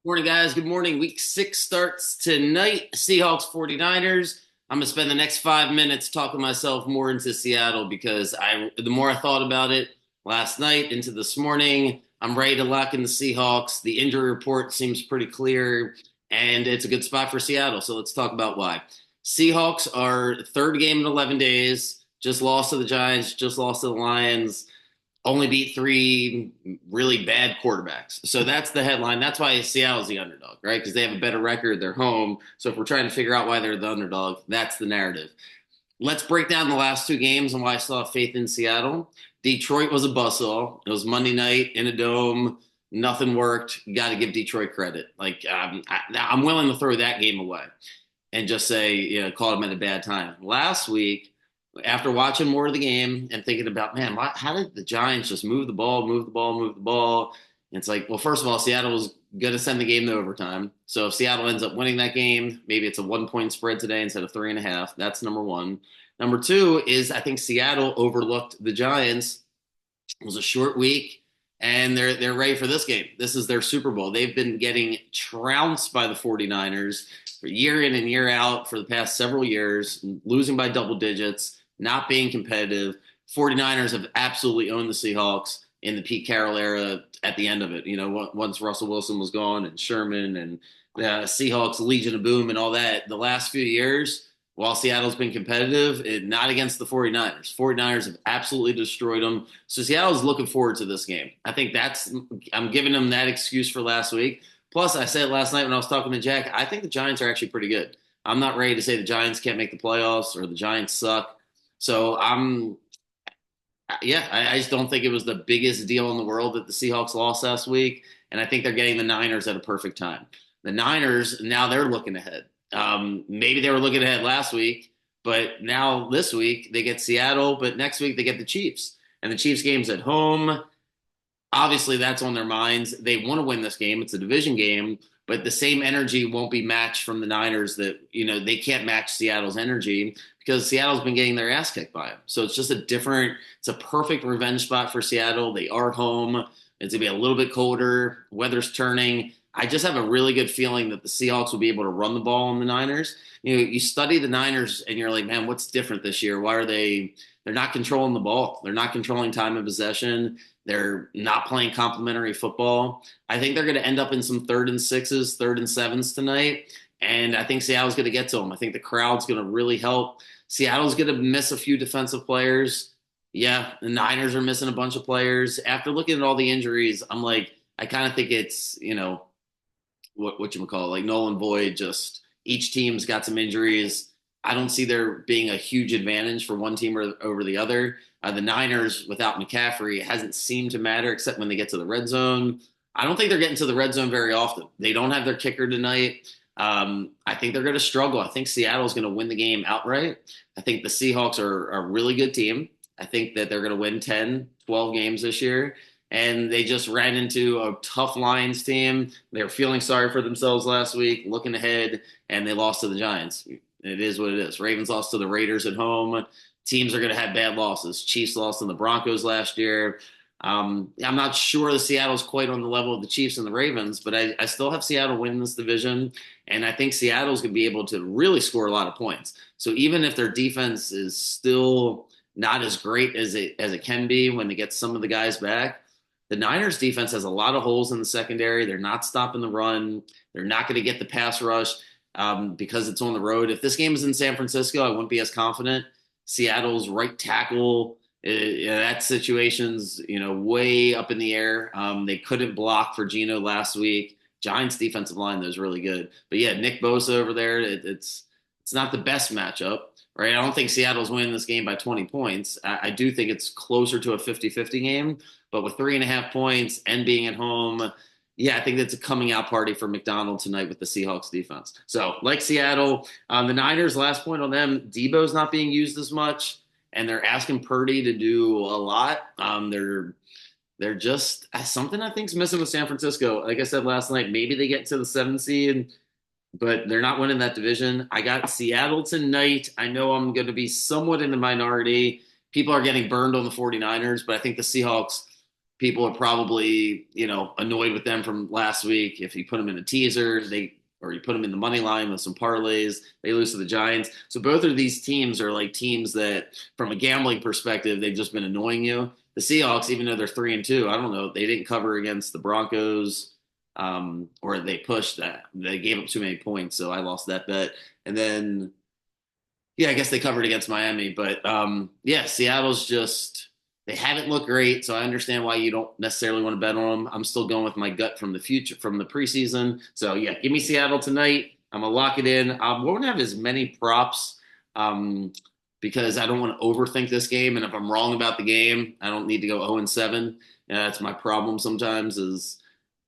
Morning, guys. Good morning. Week 6 starts tonight. Seahawks 49ers. I'm gonna spend the next 5 minutes talking myself more into Seattle because the more I thought about it last night into this morning, I'm ready to lock in the Seahawks. The injury report seems pretty clear, and it's a good spot for Seattle. So let's talk about why. Seahawks are third game in 11 days. Just lost to the Giants. Just lost to the Lions, only beat three really bad quarterbacks. So that's the headline. That's why Seattle's the underdog, right? Because they have a better record. They're home. So if we're trying to figure out why they're the underdog, that's the narrative. Let's break down the last two games and why I still have faith in Seattle. Detroit was a buzzsaw. It was Monday night in a dome. Nothing worked. You got to give Detroit credit. I'm willing to throw that game away and just say, caught them at a bad time. Last week, after watching more of the game and thinking about, man, how did the Giants just move the ball, move the ball, move the ball? And it's like, well, first of all, Seattle was going to send the game to overtime. So if Seattle ends up winning that game, maybe it's a 1 point spread today instead of 3.5. That's number one. Number two is I think Seattle overlooked the Giants. It was a short week, and they're ready for this game. This is their Super Bowl. They've been getting trounced by the 49ers for year in and year out for the past several years, losing by double digits, not being competitive. 49ers have absolutely owned the Seahawks in the Pete Carroll era at the end of it. Once Russell Wilson was gone and Sherman and the Seahawks Legion of Boom and all that, the last few years, while Seattle's been competitive, not against the 49ers. 49ers have absolutely destroyed them. So Seattle's looking forward to this game. I'm giving them that excuse for last week. Plus, I said last night when I was talking to Jack, I think the Giants are actually pretty good. I'm not ready to say the Giants can't make the playoffs or the Giants suck. So I just don't think it was the biggest deal in the world that the Seahawks lost last week. And I think they're getting the Niners at a perfect time. The Niners, now they're looking ahead. Maybe they were looking ahead last week, but now this week they get Seattle, but next week they get the Chiefs. And the Chiefs game's at home. Obviously, that's on their minds. They want to win this game. It's a division game, but the same energy won't be matched from the Niners that, they can't match Seattle's energy because Seattle's been getting their ass kicked by them. So it's a perfect revenge spot for Seattle. They are home. It's going to be a little bit colder. Weather's turning. I just have a really good feeling that the Seahawks will be able to run the ball on the Niners. You study the Niners and you're like, man, what's different this year? Why are they're not controlling the ball. They're not controlling time of possession. They're not playing complementary football. I think they're going to end up in some 3rd and 6s, 3rd and 7s tonight. And I think Seattle's going to get to them. I think the crowd's going to really help. Seattle's going to miss a few defensive players. Yeah, the Niners are missing a bunch of players. After looking at all the injuries, I'm like, I kind of think it's, what you call it, like null and void. Just each team's got some injuries. I don't see there being a huge advantage for one team over the other. The Niners, without McCaffrey, it hasn't seemed to matter except when they get to the red zone. I don't think they're getting to the red zone very often. They don't have their kicker tonight. I think they're going to struggle. I think Seattle's going to win the game outright. I think the Seahawks are a really good team. I think that they're going to win 10, 12 games this year. And they just ran into a tough Lions team. They were feeling sorry for themselves last week, looking ahead, and they lost to the Giants. It is what it is. Ravens lost to the Raiders at home. Teams are going to have bad losses. Chiefs lost to the Broncos last year. I'm not sure the Seattle's quite on the level of the Chiefs and the Ravens, but I still have Seattle winning this division, and I think Seattle's going to be able to really score a lot of points. So even if their defense is still not as great as it can be when they get some of the guys back, the Niners defense has a lot of holes in the secondary. They're not stopping the run. They're not going to get the pass rush because it's on the road. If this game is in San Francisco, I wouldn't be as confident. Seattle's right tackle, that situation's way up in the air. They couldn't block for Geno last week. Giants defensive line though is really good, but yeah, Nick Bosa over there. It's not the best matchup, right? I don't think Seattle's winning this game by 20 points. I do think it's closer to a 50-50 game, but with 3.5 points and being at home, yeah, I think that's a coming out party for McDonald tonight with the Seahawks defense. So, like Seattle, the Niners, last point on them, Debo's not being used as much, and they're asking Purdy to do a lot. They're just something I think's missing with San Francisco. Like I said last night, maybe they get to the 7th seed, but they're not winning that division. I got Seattle tonight. I know I'm going to be somewhat in the minority. People are getting burned on the 49ers, but I think the Seahawks People are probably, annoyed with them from last week. If you put them in a teaser, or you put them in the money line with some parlays, they lose to the Giants. So both of these teams are like teams that, from a gambling perspective, they've just been annoying you. The Seahawks, even though they're 3-2, I don't know, they didn't cover against the Broncos, or they pushed that. They gave up too many points, so I lost that bet. And then, yeah, I guess they covered against Miami, but yeah, Seattle's just they haven't looked great, so I understand why you don't necessarily want to bet on them. I'm still going with my gut from the future, from the preseason. So yeah, give me Seattle tonight. I'm gonna lock it in. I won't have as many props um, because I don't want to overthink this game. And if I'm wrong about the game, I don't need to go 0-7. That's my problem sometimes is,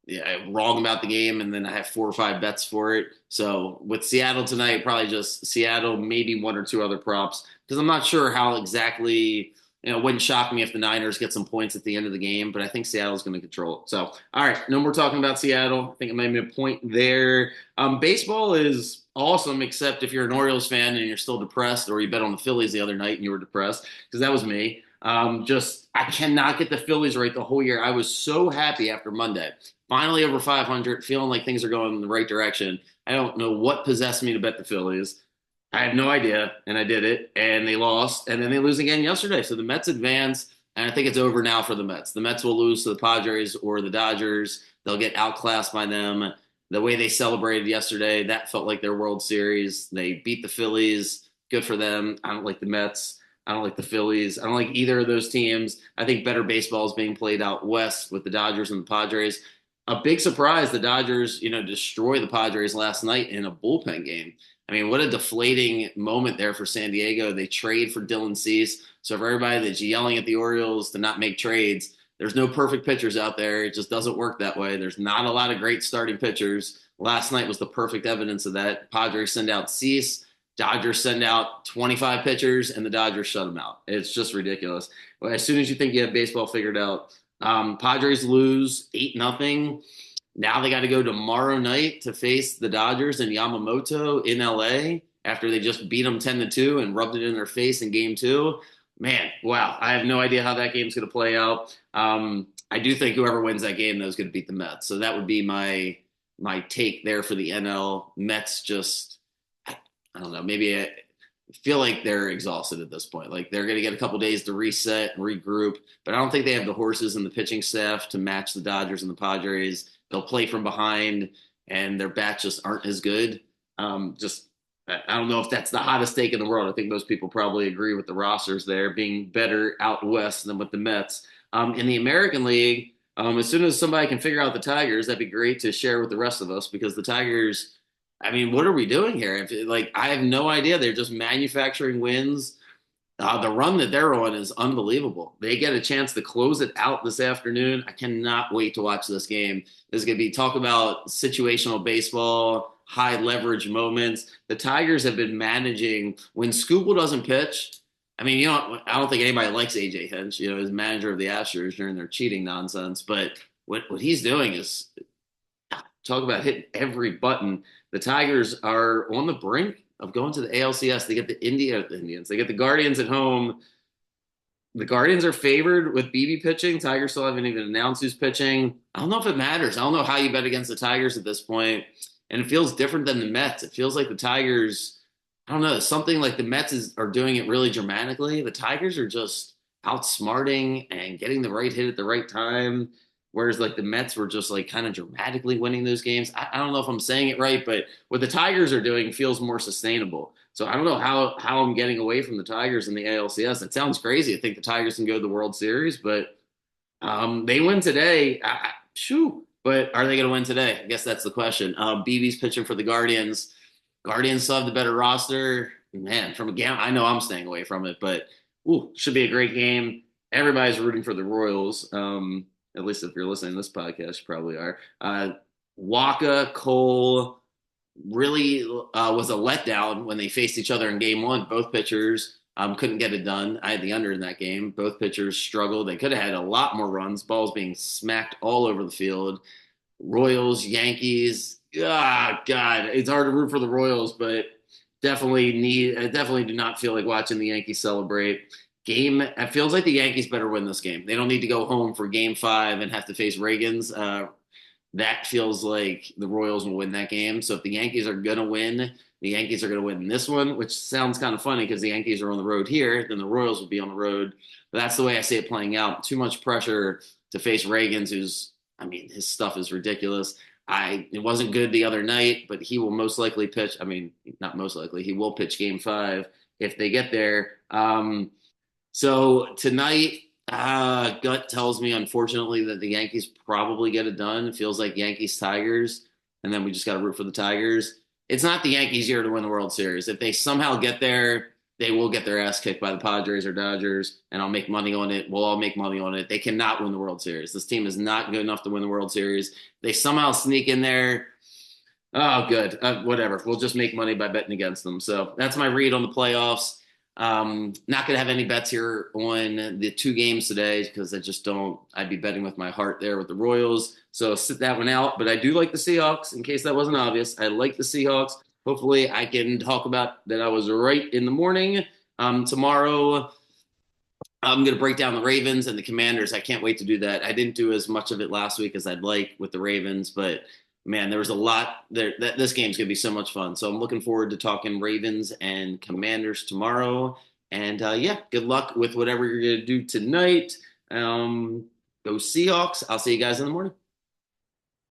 yeah, I'm wrong about the game, and then I have 4 or 5 bets for it. So with Seattle tonight, probably just Seattle, maybe one or two other props, because I'm not sure how exactly. It wouldn't shock me if the Niners get some points at the end of the game, but I think Seattle's going to control it. So, all right, no more talking about Seattle. I think it might be a point there. Baseball is awesome, except if you're an Orioles fan and you're still depressed, or you bet on the Phillies the other night and you were depressed, because that was me. Just I cannot get the Phillies right the whole year. I was so happy after Monday, finally over 500, feeling like things are going in the right direction. I don't know what possessed me to bet the Phillies. I have no idea, and I did it, and they lost, and then they lose again yesterday. So the Mets advance, and I think it's over now for the Mets. The Mets will lose to the Padres or the Dodgers. They'll get outclassed by them. The way they celebrated yesterday, that felt like their World Series. They beat the Phillies. Good for them. I don't like the Mets. I don't like the Phillies. I don't like either of those teams. I think better baseball is being played out west with the Dodgers and the Padres. A big surprise, the Dodgers, destroy the Padres last night in a bullpen game. I mean, what a deflating moment there for San Diego. They trade for Dylan Cease. So for everybody that's yelling at the Orioles to not make trades, there's no perfect pitchers out there. It just doesn't work that way. There's not a lot of great starting pitchers. Last night was the perfect evidence of that. Padres send out Cease. Dodgers send out 25 pitchers, and the Dodgers shut them out. It's just ridiculous. Well, as soon as you think you have baseball figured out, Padres lose 8-0. Now they got to go tomorrow night to face the Dodgers and Yamamoto in LA after they just beat them 10-2 and rubbed it in their face in game two. Man, wow. I have no idea how that game's going to play out. I do think whoever wins that game, though, is going to beat the Mets. So that would be my take there for the NL. Mets just, I don't know, maybe I feel like they're exhausted at this point. Like they're going to get a couple days to reset and regroup, but I don't think they have the horses and the pitching staff to match the Dodgers and the Padres. They'll play from behind, and their bats just aren't as good. I don't know if that's the hottest take in the world. I think most people probably agree with the rosters there being better out west than with the Mets. In the American League, as soon as somebody can figure out the Tigers, that'd be great to share with the rest of us, because the Tigers, I mean, what are we doing here? I have no idea. They're just manufacturing wins. The run that they're on is unbelievable. They get a chance to close it out this afternoon. I cannot wait to watch this game. There's going to be talk about situational baseball, high leverage moments. The Tigers have been managing when Skubal doesn't pitch. I mean, I don't think anybody likes AJ Hinch, as manager of the Astros during their cheating nonsense. But what he's doing is talk about hitting every button. The Tigers are on the brink of going to the ALCS. They get the Indians. They get the Guardians at home. The Guardians are favored with BB pitching. Tigers still haven't even announced who's pitching. I don't know if it matters. I don't know how you bet against the Tigers at this point. And it feels different than the Mets. It feels like the Tigers, I don't know, something like the Mets are doing it really dramatically. The Tigers are just outsmarting and getting the right hit at the right time. Whereas like the Mets were just like kind of dramatically winning those games. I don't know if I'm saying it right, but what the Tigers are doing feels more sustainable. So I don't know how I'm getting away from the Tigers in the ALCS. It sounds crazy. I think the Tigers can go to the World Series, but they win today. But are they going to win today? I guess that's the question. BB's pitching for the Guardians. Guardians still have the better roster. Man, from a game, I know I'm staying away from it, but should be a great game. Everybody's rooting for the Royals. At least if you're listening to this podcast, you probably are. Waka, Cole really was a letdown when they faced each other in game one. Both pitchers couldn't get it done. I had the under in that game. Both pitchers struggled. They could have had a lot more runs. Balls being smacked all over the field. Royals, Yankees. God, it's hard to root for the Royals, but definitely do not feel like watching the Yankees celebrate. It feels like the Yankees better win this game. They don't need to go home for game five and have to face Reagan's. That feels like the Royals will win that game. So if the Yankees are going to win, the Yankees are going to win this one, which sounds kind of funny because the Yankees are on the road here, then the Royals will be on the road. But that's the way I see it playing out. Too much pressure to face Reagan's, I mean, his stuff is ridiculous. It wasn't good the other night, but he will most likely pitch. I mean, not most likely, he will pitch game five if they get there. So tonight, gut tells me, unfortunately, that the Yankees probably get it done. It feels like Yankees Tigers, and then we just got to root for the Tigers. It's not the Yankees' year to win the World Series. If they somehow get there, they will get their ass kicked by the Padres or Dodgers, and I'll make money on it. We'll all make money on it. They cannot win the World Series. This team is not good enough to win the World Series. They somehow sneak in there. Oh, good. Whatever. We'll just make money by betting against them. So that's my read on the playoffs. Not going to have any bets here on the two games today because I just don't. I'd be betting with my heart there with the Royals. So sit that one out. But I do like the Seahawks, in case that wasn't obvious. I like the Seahawks. Hopefully, I can talk about that I was right in the morning. Tomorrow, I'm going to break down the Ravens and the Commanders. I can't wait to do that. I didn't do as much of it last week as I'd like with the Ravens, but man, there was a lot there. This game's going to be so much fun. So I'm looking forward to talking Ravens and Commanders tomorrow. And yeah, good luck with whatever you're going to do tonight. Go Seahawks. I'll see you guys in the morning.